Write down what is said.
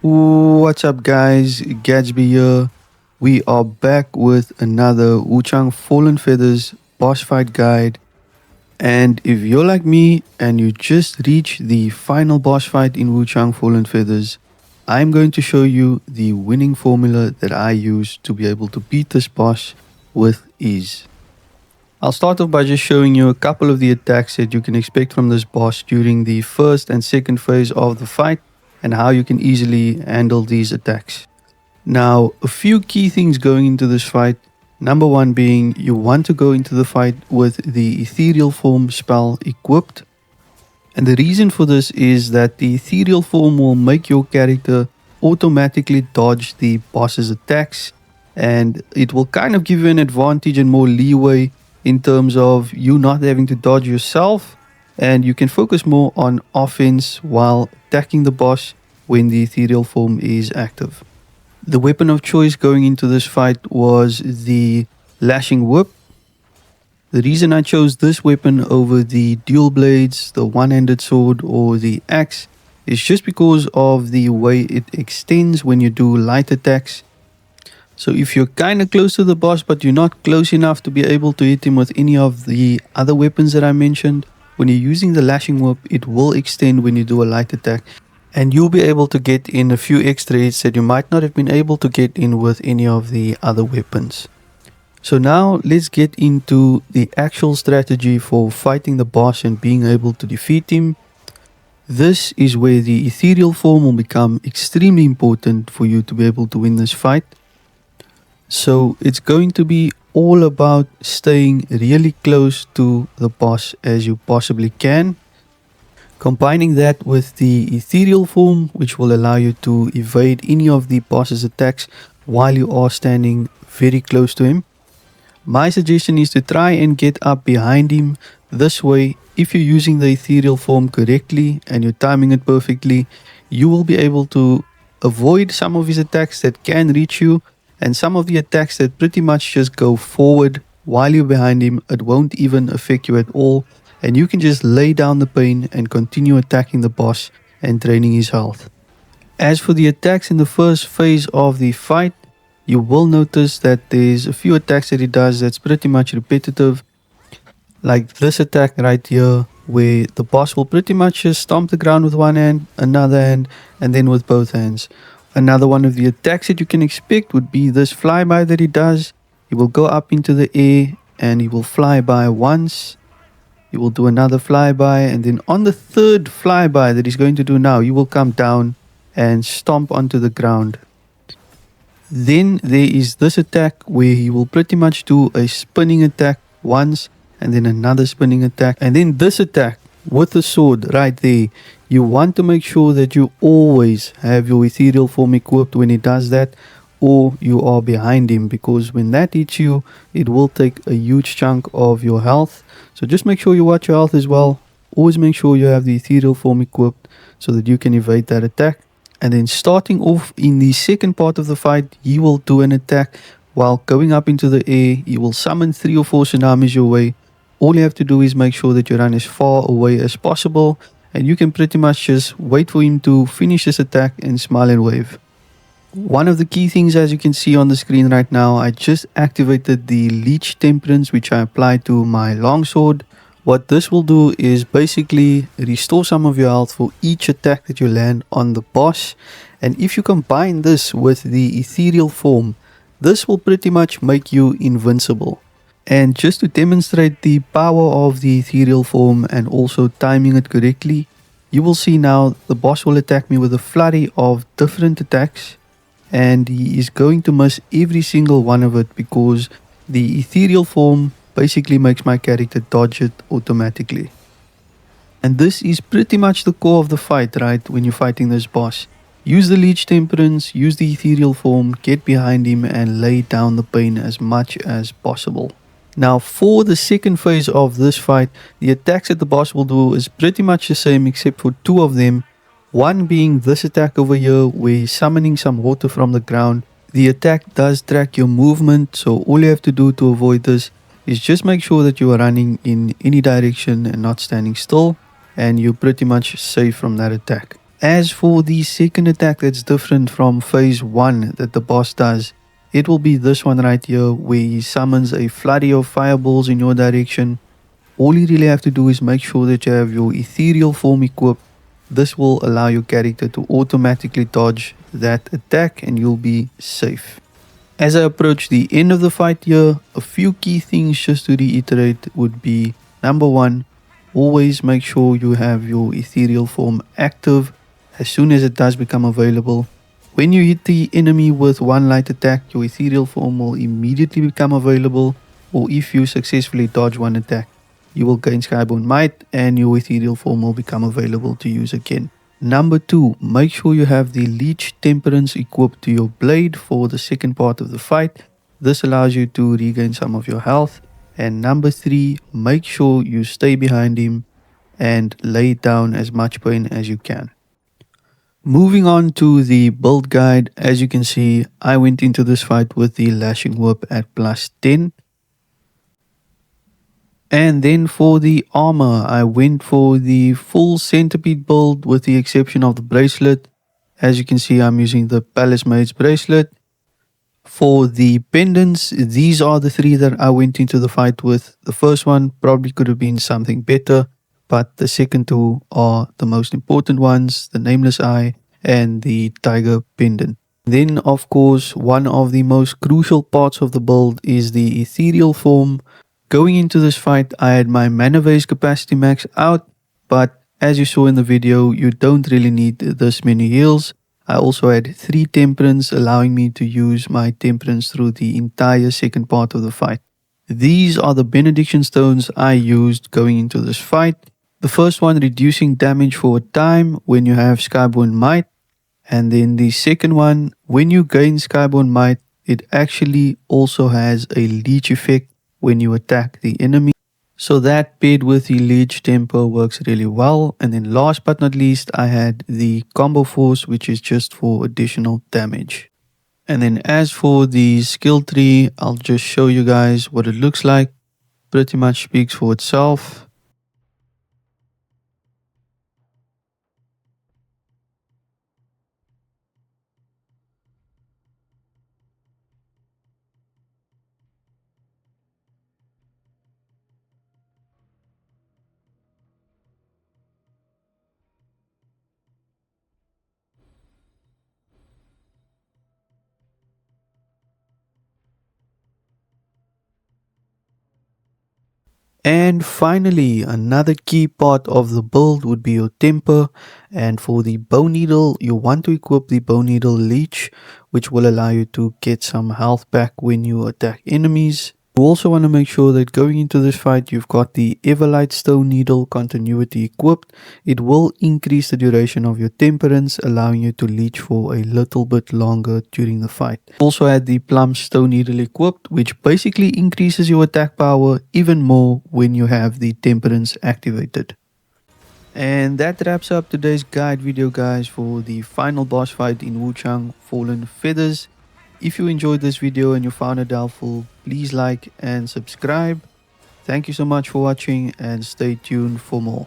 What's up guys, Gatsby here. We are back with another Wuchang Fallen Feathers boss fight guide. And if you're like me and you just reached the final boss fight in Wuchang Fallen Feathers, I'm going to show you the winning formula that I use to be able to beat this boss with ease. I'll start off by just showing you a couple of the attacks that you can expect from this boss during the first and second phase of the fight, and how you can easily handle these attacks. Now, a few key things going into this fight. Number one being, you want to go into the fight with the ethereal form spell equipped. And the reason for this is that the ethereal form will make your character automatically dodge the boss's attacks, and it will kind of give you an advantage and more leeway in terms of you not having to dodge yourself, and you can focus more on offense while attacking the boss when the ethereal form is active. The weapon of choice going into this fight was the lashing whip. The reason I chose this weapon over the dual blades, the one-handed sword or the axe is just because of the way it extends when you do light attacks. So if you're kind of close to the boss but you're not close enough to be able to hit him with any of the other weapons that I mentioned, when you're using the lashing whip, it will extend when you do a light attack, and you'll be able to get in a few extra hits that you might not have been able to get in with any of the other weapons. So now let's get into the actual strategy for fighting the boss and being able to defeat him. This is where the ethereal form will become extremely important for you to be able to win this fight. So it's going to be all about staying really close to the boss as you possibly can. Combining that with the ethereal form, which will allow you to evade any of the boss's attacks while you are standing very close to him. My suggestion is to try and get up behind him. This way, if you're using the ethereal form correctly and you're timing it perfectly, you will be able to avoid some of his attacks that can reach you, and some of the attacks that pretty much just go forward while you're behind him. It won't even affect you at all, and you can just lay down the pain and continue attacking the boss and draining his health. As for the attacks in the first phase of the fight, you will notice that there's a few attacks that he does that's pretty much repetitive, like this attack right here, where the boss will pretty much just stomp the ground with one hand, another hand, and then with both hands. Another one of the attacks that you can expect would be this flyby that he does. He will go up into the air and he will fly by once. He will do another flyby, and then on the third flyby that he's going to do now, he will come down and stomp onto the ground. Then there is this attack where he will pretty much do a spinning attack once and then another spinning attack, and then this attack with the sword right there. You want to make sure that you always have your ethereal form equipped when he does that, or you are behind him, because when that hits you, it will take a huge chunk of your health. So just make sure you watch your health as well. Always make sure you have the ethereal form equipped so that you can evade that attack. And then starting off in the second part of the fight, he will do an attack while going up into the air. He will summon 3 or 4 tsunamis your way. All you have to do is make sure that you run as far away as possible, and you can pretty much just wait for him to finish this attack and smile and wave. One of the key things, as you can see on the screen right now, I just activated the Leech Temperance, which I applied to my longsword. What this will do is basically restore some of your health for each attack that you land on the boss. And if you combine this with the ethereal form, this will pretty much make you invincible. And just to demonstrate the power of the ethereal form and also timing it correctly, you will see now the boss will attack me with a flurry of different attacks, and he is going to miss every single one of it because the ethereal form basically makes my character dodge it automatically. And this is pretty much the core of the fight, right? When you're fighting this boss, use the Leech Temperance, use the ethereal form, get behind him and lay down the pain as much as possible. Now for the second phase of this fight, the attacks that the boss will do is pretty much the same except for 2 of them. One being this attack over here where he's summoning some water from the ground. The attack does track your movement, so all you have to do to avoid this is just make sure that you are running in any direction and not standing still, and you're pretty much safe from that attack. As for the second attack that's different from phase 1 that the boss does, it will be this one right here where he summons a flurry of fireballs in your direction. All you really have to do is make sure that you have your ethereal form equipped. This will allow your character to automatically dodge that attack and you'll be safe. As I approach the end of the fight here, a few key things just to reiterate would be: number 1, always make sure you have your ethereal form active as soon as it does become available. When you hit the enemy with one light attack, your ethereal form will immediately become available, or if you successfully dodge one attack, you will gain Skyborn Might and your ethereal form will become available to use again. Number 2, make sure you have the Leech Temperance equipped to your blade for the second part of the fight. This allows you to regain some of your health. And number 3, make sure you stay behind him and lay down as much pain as you can. Moving on to the build guide, as you can see, I went into this fight with the Lashing Whip at plus 10. And then for the armor, I went for the full centipede build with the exception of the bracelet. As you can see, I'm using the Palace Maid's bracelet. For the pendants, these are the 3 that I went into the fight with. The first one probably could have been something better, but the second 2 are the most important ones: the Nameless Eye and the Tiger pendant. Then of course, one of the most crucial parts of the build is the ethereal form. Going into this fight, I had my mana vase capacity max out, but as you saw in the video, you don't really need this many heals. I also had 3 temperance, allowing me to use my temperance through the entire second part of the fight. These are the benediction stones I used going into this fight. The first one reducing damage for a time when you have Skyborn Might, and then the second one, when you gain Skyborn Might, it actually also has a leech effect when you attack the enemy. So that paired with the Leech Temper works really well. And then last but not least, I had the Combo Force, which is just for additional damage. And then as for the skill tree, I'll just show you guys what it looks like. Pretty much speaks for itself. And finally, another key part of the build would be your temper. And for the Bone Needle, you want to equip the Bone Needle Leech, which will allow you to get some health back when you attack enemies. You also want to make sure that going into this fight, you've got the Everlight Stone Needle continuity equipped. It will increase the duration of your temperance, allowing you to leech for a little bit longer during the fight. Also had the Plum Stone Needle equipped, which basically increases your attack power even more when you have the temperance activated. And that wraps up today's guide video, guys, for the final boss fight in Wuchang Fallen Feathers. If you enjoyed this video and you found it helpful, please like and subscribe. Thank you so much for watching and stay tuned for more.